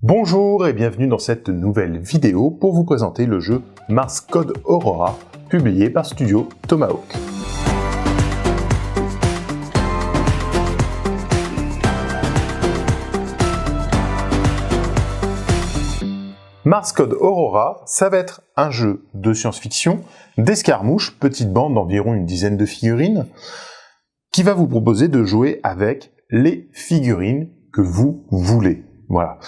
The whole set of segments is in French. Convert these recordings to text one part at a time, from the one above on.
Bonjour et bienvenue dans cette nouvelle vidéo pour vous présenter le jeu Mars Code Aurora, publié par Studio Tomahawk. Mars Code Aurora, ça va être un jeu de science-fiction, d'escarmouche, petite bande d'environ une dizaine de figurines, qui va vous proposer de jouer avec les figurines que vous voulez. Voilà.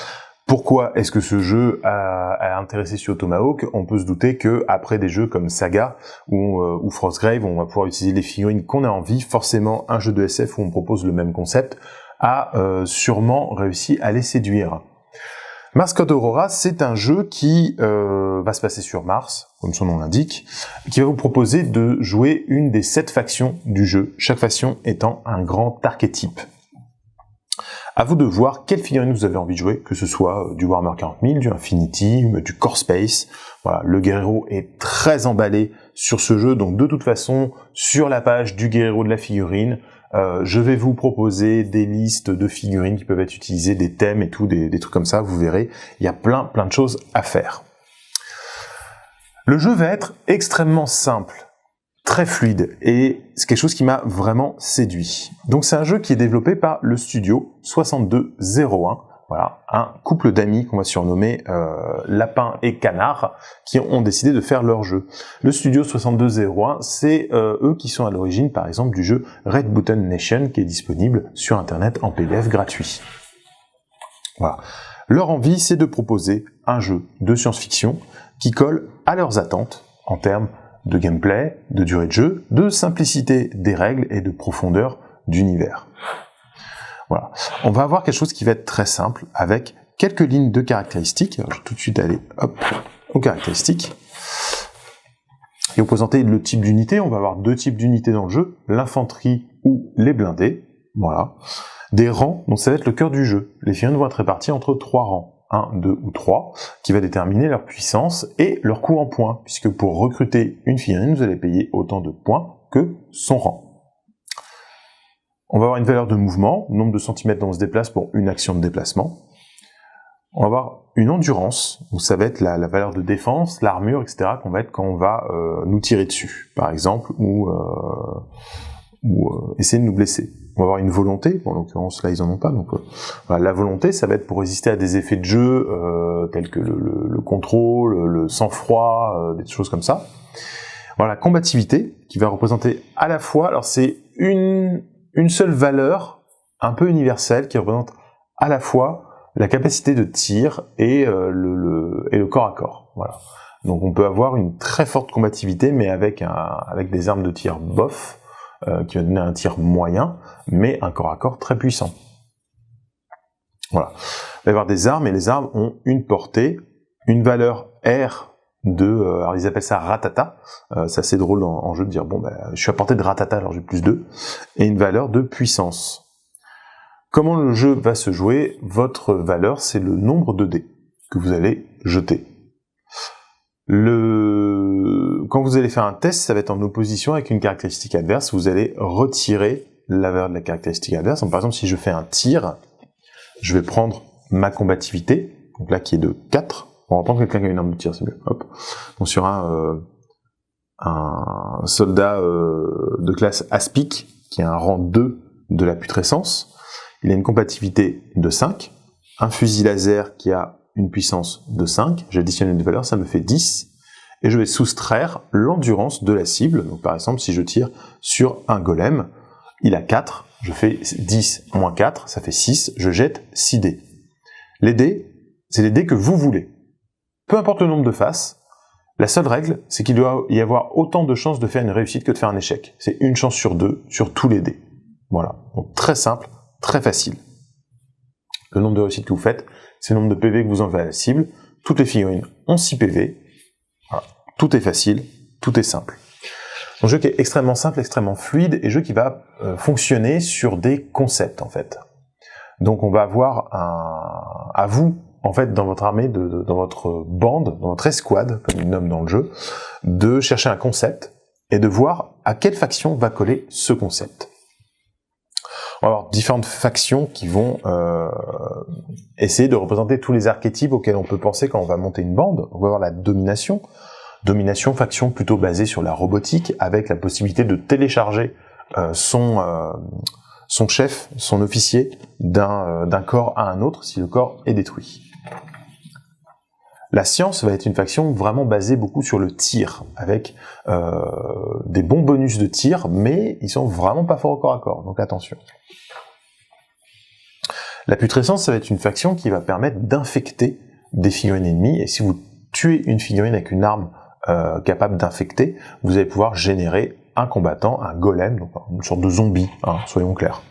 Pourquoi est-ce que ce jeu a intéressé sur Tomahawk? On peut se douter que après des jeux comme Saga ou Frostgrave, on va pouvoir utiliser les figurines qu'on a envie. Forcément, un jeu de SF où on propose le même concept a sûrement réussi à les séduire. Mars Code Aurora, c'est un jeu qui va se passer sur Mars, comme son nom l'indique, qui va vous proposer de jouer une des 7 factions du jeu, chaque faction étant un grand archétype. À vous de voir quelle figurine vous avez envie de jouer, que ce soit du Warhammer 40 000, du Infinity, du Core Space. Voilà, le Guerrero est très emballé sur ce jeu, donc de toute façon, sur la page du Guerrero de la figurine, je vais vous proposer des listes de figurines qui peuvent être utilisées, des thèmes et tout, des trucs comme ça, vous verrez, il y a plein de choses à faire. Le jeu va être extrêmement simple, très fluide, et c'est quelque chose qui m'a vraiment séduit. Donc c'est un jeu qui est développé par le studio 6201, voilà, un couple d'amis qu'on va surnommer Lapin et Canard, qui ont décidé de faire leur jeu. Le studio 6201, c'est eux qui sont à l'origine, par exemple, du jeu Red Button Nation, qui est disponible sur Internet en PDF gratuit. Voilà. Leur envie, c'est de proposer un jeu de science-fiction qui colle à leurs attentes en termes de gameplay, de durée de jeu, de simplicité des règles et de profondeur d'univers. Voilà. On va avoir quelque chose qui va être très simple, avec quelques lignes de caractéristiques. Alors, je vais tout de suite aller aux caractéristiques. Et vous présenter le type d'unité. On va avoir 2 types d'unités dans le jeu, l'infanterie ou les blindés. Voilà. Des rangs, donc ça va être le cœur du jeu. Les figurines vont être réparties entre 3 rangs. 1, 2 ou 3, qui va déterminer leur puissance et leur coût en points, puisque pour recruter une figurine, vous allez payer autant de points que son rang. On va avoir une valeur de mouvement, nombre de centimètres dont on se déplace pour une action de déplacement. On va avoir une endurance, où ça va être la valeur de défense, l'armure, etc., qu'on va être quand on va nous tirer dessus, par exemple, ou essayer de nous blesser. On va avoir une volonté, bon, en l'occurrence là ils en ont pas, donc voilà, la volonté ça va être pour résister à des effets de jeu tels que le contrôle, le sang-froid, des choses comme ça. Voilà, la combativité qui va représenter à la fois, alors c'est une seule valeur un peu universelle qui représente à la fois la capacité de tir et le corps à corps. Voilà. Donc on peut avoir une très forte combativité mais avec des armes de tir bof. Qui va donner un tir moyen, mais un corps à corps très puissant. Voilà. Il va y avoir des armes, et les armes ont une portée, une valeur R de... alors ils appellent ça ratata, c'est assez drôle en jeu de dire, bon, je suis à portée de ratata, alors j'ai plus 2, et une valeur de puissance. Comment le jeu va se jouer? Votre valeur, c'est le nombre de dés que vous allez jeter. Quand vous allez faire un test, ça va être en opposition avec une caractéristique adverse, vous allez retirer la valeur de la caractéristique adverse. Donc, par exemple, si je fais un tir, je vais prendre ma combativité, donc là qui est de 4, on va prendre quelqu'un qui a une arme de tir, c'est mieux, hop. Donc sur un soldat de classe Aspic, qui a un rang 2 de la putrescence, il a une combativité de 5, un fusil laser qui a une puissance de 5, j'additionne une valeur, ça me fait 10, et je vais soustraire l'endurance de la cible. Donc par exemple, si je tire sur un golem, il a 4, je fais 10 moins 4, ça fait 6, je jette 6 dés. Les dés, c'est les dés que vous voulez. Peu importe le nombre de faces, la seule règle, c'est qu'il doit y avoir autant de chances de faire une réussite que de faire un échec. C'est une chance sur 2 sur tous les dés. Voilà, donc très simple, très facile. Le nombre de réussites que vous faites, c'est le nombre de PV que vous enlevez à la cible. Toutes les figurines ont 6 PV. Voilà. Tout est facile, tout est simple. Un jeu qui est extrêmement simple, extrêmement fluide, et jeu qui va fonctionner sur des concepts, en fait. Donc on va avoir à vous, en fait, dans votre armée, dans votre bande, dans votre escouade, comme ils nomment dans le jeu, de chercher un concept, et de voir à quelle faction va coller ce concept. On va avoir différentes factions qui vont essayer de représenter tous les archétypes auxquels on peut penser quand on va monter une bande. On va avoir la domination. Domination, faction plutôt basée sur la robotique, avec la possibilité de télécharger son chef, son officier, d'un corps à un autre si le corps est détruit. La science va être une faction vraiment basée beaucoup sur le tir, avec des bons bonus de tir, mais ils sont vraiment pas forts au corps à corps, donc attention. La putrescence, ça va être une faction qui va permettre d'infecter des figurines ennemies, et si vous tuez une figurine avec une arme capable d'infecter, vous allez pouvoir générer un combattant, un golem, donc une sorte de zombie, hein, soyons clairs.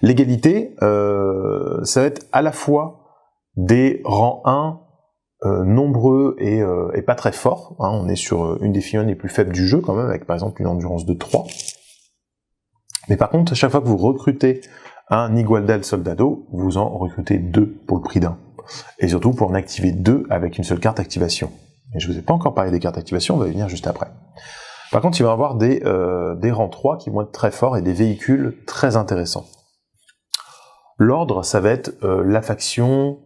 L'égalité, ça va être à la fois des rangs 1 nombreux et pas très forts, hein, on est sur une des figurines les plus faibles du jeu quand même, avec par exemple une endurance de 3. Mais par contre, à chaque fois que vous recrutez un Igualdad Soldado, vous en recrutez 2 pour le prix d'un. Et surtout pour en activer 2 avec une seule carte activation. Et je vous ai pas encore parlé des cartes activation, on va y venir juste après. Par contre, il va y avoir des rangs 3 qui vont être très forts et des véhicules très intéressants. L'ordre, ça va être la faction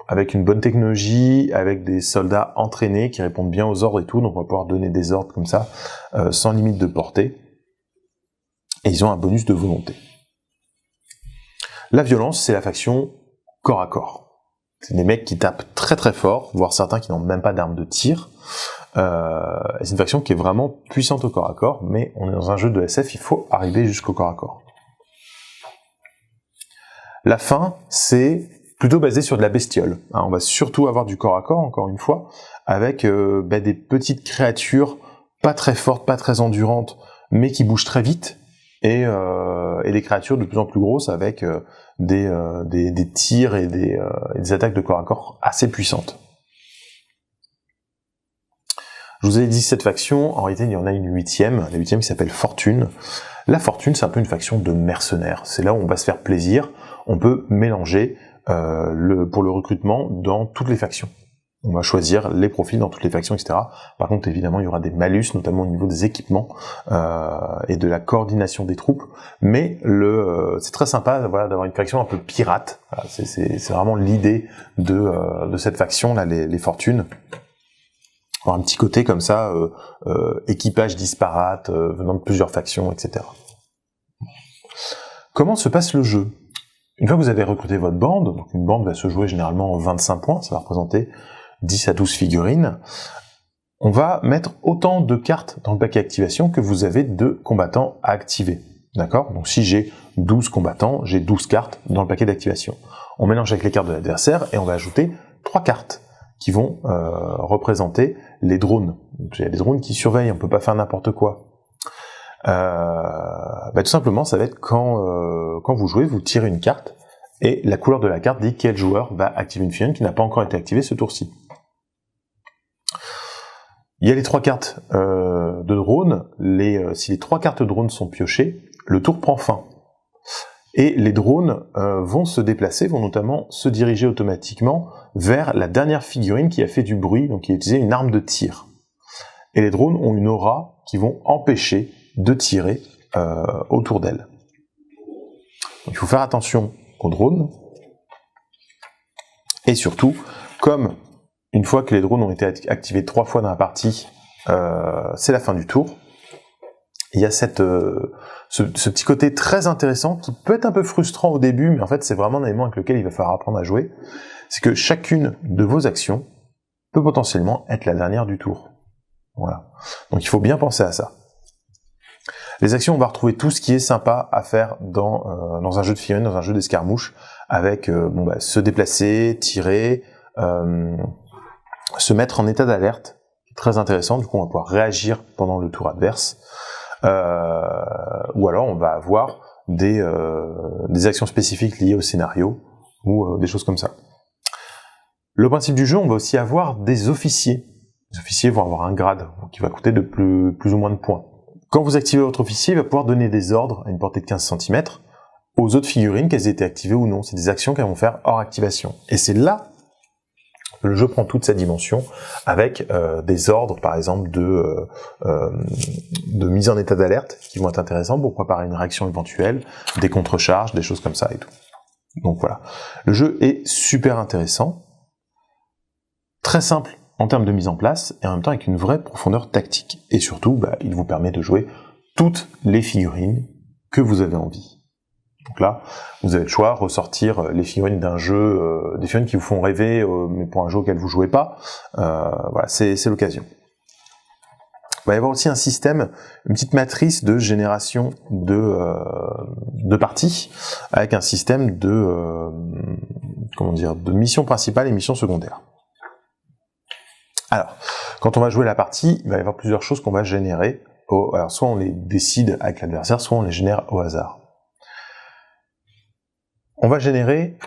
avec une bonne technologie, avec des soldats entraînés qui répondent bien aux ordres et tout, donc on va pouvoir donner des ordres comme ça, sans limite de portée. Et ils ont un bonus de volonté. La violence, c'est la faction corps à corps. C'est des mecs qui tapent très très fort, voire certains qui n'ont même pas d'armes de tir. C'est une faction qui est vraiment puissante au corps à corps, mais on est dans un jeu de SF, il faut arriver jusqu'au corps à corps. La fin, c'est plutôt basé sur de la bestiole. Hein, on va surtout avoir du corps à corps, encore une fois, avec des petites créatures pas très fortes, pas très endurantes, mais qui bougent très vite, et des créatures de plus en plus grosses avec des tirs et des attaques de corps à corps assez puissantes. Je vous avais dit cette faction, en réalité il y en a une huitième, la huitième qui s'appelle Fortune. La Fortune, c'est un peu une faction de mercenaires, c'est là où on va se faire plaisir, on peut mélanger pour le recrutement dans toutes les factions. On va choisir les profils dans toutes les factions, etc. Par contre, évidemment, il y aura des malus, notamment au niveau des équipements et de la coordination des troupes. Mais c'est très sympa, voilà, d'avoir une faction un peu pirate. Voilà, c'est vraiment l'idée de cette faction là, les Fortunes. Avoir un petit côté comme ça, équipage disparate, venant de plusieurs factions, etc. Comment se passe le jeu ? Une fois que vous avez recruté votre bande, donc une bande va se jouer généralement en 25 points, ça va représenter 10 à 12 figurines, on va mettre autant de cartes dans le paquet activation que vous avez de combattants à activer. D'accord ? Donc si j'ai 12 combattants, j'ai 12 cartes dans le paquet d'activation. On mélange avec les cartes de l'adversaire et on va ajouter 3 cartes qui vont représenter les drones. Donc, il y a des drones qui surveillent, on peut pas faire n'importe quoi. Tout simplement, ça va être quand vous jouez, vous tirez une carte, et la couleur de la carte dit quel joueur va activer une figurine qui n'a pas encore été activée ce tour-ci. Il y a les 3 cartes de drone, si les 3 cartes de drone sont piochées, le tour prend fin. Et les drones vont se déplacer, vont notamment se diriger automatiquement vers la dernière figurine qui a fait du bruit, donc qui a utilisé une arme de tir. Et les drones ont une aura qui vont empêcher de tirer autour d'elle. Donc il faut faire attention aux drones. Et surtout, comme une fois que les drones ont été activés 3 fois dans la partie, c'est la fin du tour, il y a ce petit côté très intéressant qui peut être un peu frustrant au début, mais en fait c'est vraiment un élément avec lequel il va falloir apprendre à jouer, c'est que chacune de vos actions peut potentiellement être la dernière du tour. Voilà. Donc il faut bien penser à ça. Les actions, on va retrouver tout ce qui est sympa à faire dans un jeu de figurines, dans un jeu d'escarmouche, avec se déplacer, tirer, se mettre en état d'alerte, très intéressant, du coup on va pouvoir réagir pendant le tour adverse, ou alors on va avoir des actions spécifiques liées au scénario, ou des choses comme ça. Le principe du jeu, on va aussi avoir des officiers. Les officiers vont avoir un grade, qui va coûter de plus ou moins de points. Quand vous activez votre officier, il va pouvoir donner des ordres à une portée de 15 cm aux autres figurines, qu'elles aient été activées ou non. C'est des actions qu'elles vont faire hors activation. Et c'est là Le jeu prend toute sa dimension avec des ordres, par exemple, de mise en état d'alerte qui vont être intéressants pour préparer une réaction éventuelle, des contre-charges, des choses comme ça et tout. Donc voilà. Le jeu est super intéressant, très simple en termes de mise en place, et en même temps avec une vraie profondeur tactique. Et surtout, il vous permet de jouer toutes les figurines que vous avez envie. Donc là, vous avez le choix, ressortir les figurines d'un jeu, des figurines qui vous font rêver, mais pour un jeu auquel vous jouez pas. Voilà, c'est l'occasion. Il va y avoir aussi un système, une petite matrice de génération de parties, avec un système de missions principales et missions secondaires. Alors, quand on va jouer la partie, il va y avoir plusieurs choses qu'on va générer. Alors, soit on les décide avec l'adversaire, soit on les génère au hasard. On va générer,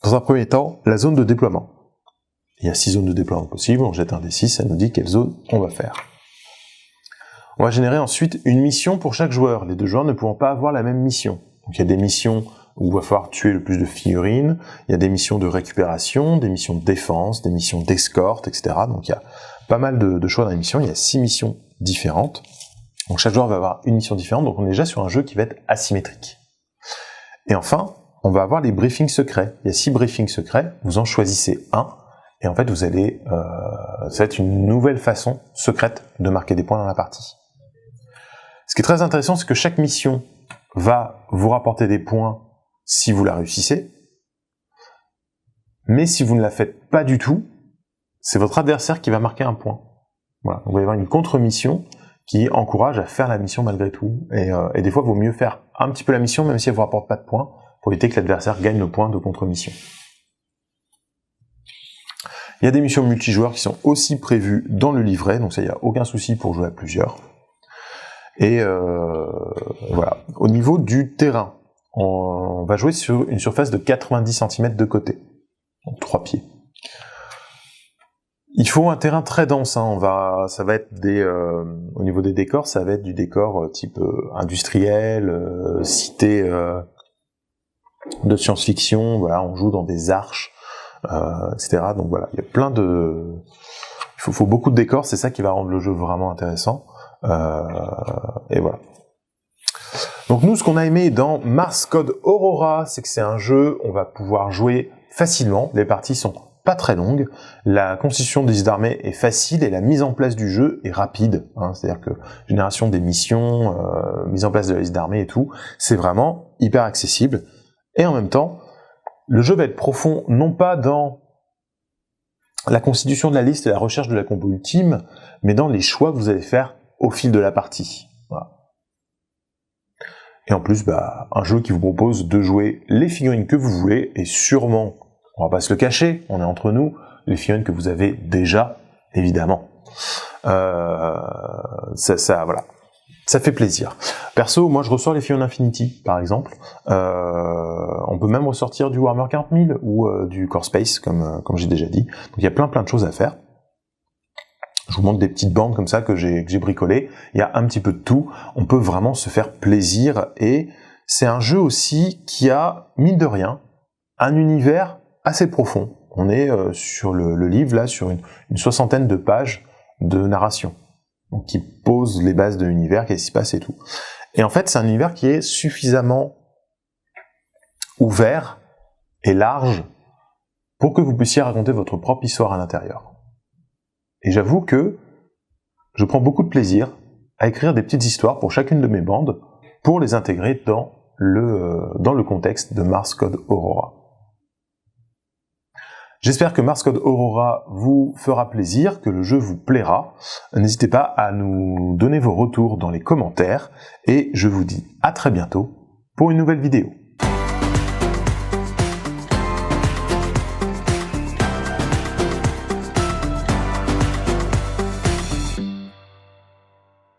dans un premier temps, la zone de déploiement. Il y a 6 zones de déploiement possibles, on jette un D6, ça nous dit quelle zone on va faire. On va générer ensuite une mission pour chaque joueur, les 2 joueurs ne pouvant pas avoir la même mission. Donc il y a des missions où il va falloir tuer le plus de figurines, il y a des missions de récupération, des missions de défense, des missions d'escorte, etc. Donc il y a pas mal de choix dans les missions, il y a 6 missions différentes. Donc chaque joueur va avoir une mission différente, donc on est déjà sur un jeu qui va être asymétrique. Et enfin, on va avoir les briefings secrets. Il y a 6 briefings secrets, vous en choisissez un, et en fait vous allez, ça va être une nouvelle façon secrète de marquer des points dans la partie. Ce qui est très intéressant, c'est que chaque mission va vous rapporter des points si vous la réussissez, mais si vous ne la faites pas du tout, c'est votre adversaire qui va marquer un point. Voilà. Donc, il va y avoir une contre-mission qui encourage à faire la mission malgré tout, et des fois, il vaut mieux faire un petit peu la mission, même si elle vous rapporte pas de points, pour éviter que l'adversaire gagne le point de contre-mission. Il y a des missions multijoueurs qui sont aussi prévues dans le livret, donc ça, il n'y a aucun souci pour jouer à plusieurs. Et voilà. Au niveau du terrain, on va jouer sur une surface de 90 cm de côté, donc 3 pieds. Il faut un terrain très dense, hein. Ça va être au niveau des décors, ça va être du décor type industriel, cité de science-fiction. Voilà, on joue dans des arches, etc. Donc voilà, il y a plein de, il faut beaucoup de décors, c'est ça qui va rendre le jeu vraiment intéressant. Et voilà. Donc nous, ce qu'on a aimé dans Mars Code Aurora, c'est que c'est un jeu, on va pouvoir jouer facilement, les parties sont pas très longues, la constitution des listes d'armées est facile et la mise en place du jeu est rapide, hein, c'est-à-dire que génération des missions, mise en place de la liste d'armées et tout, c'est vraiment hyper accessible, et en même temps, le jeu va être profond, non pas dans la constitution de la liste et la recherche de la combo ultime, mais dans les choix que vous allez faire au fil de la partie. Voilà. Et en plus, un jeu qui vous propose de jouer les figurines que vous voulez, et sûrement, on va pas se le cacher, on est entre nous, les figurines que vous avez déjà, évidemment. Voilà. Ça fait plaisir. Perso, moi je ressors les figurines Infinity, par exemple. On peut même ressortir du Warhammer 40 000 ou du Core Space, comme j'ai déjà dit. Donc il y a plein de choses à faire. Je vous montre des petites bandes comme ça que j'ai bricolées. Il y a un petit peu de tout. On peut vraiment se faire plaisir. Et c'est un jeu aussi qui a, mine de rien, un univers assez profond. On est sur le livre, là, sur une 60aine de pages de narration. Donc, qui pose les bases de l'univers, qu'est-ce qui se passe et tout. Et en fait, c'est un univers qui est suffisamment ouvert et large pour que vous puissiez raconter votre propre histoire à l'intérieur. Et j'avoue que je prends beaucoup de plaisir à écrire des petites histoires pour chacune de mes bandes, pour les intégrer dans le contexte de Mars Code Aurora. J'espère que Mars Code Aurora vous fera plaisir, que le jeu vous plaira. N'hésitez pas à nous donner vos retours dans les commentaires, et je vous dis à très bientôt pour une nouvelle vidéo.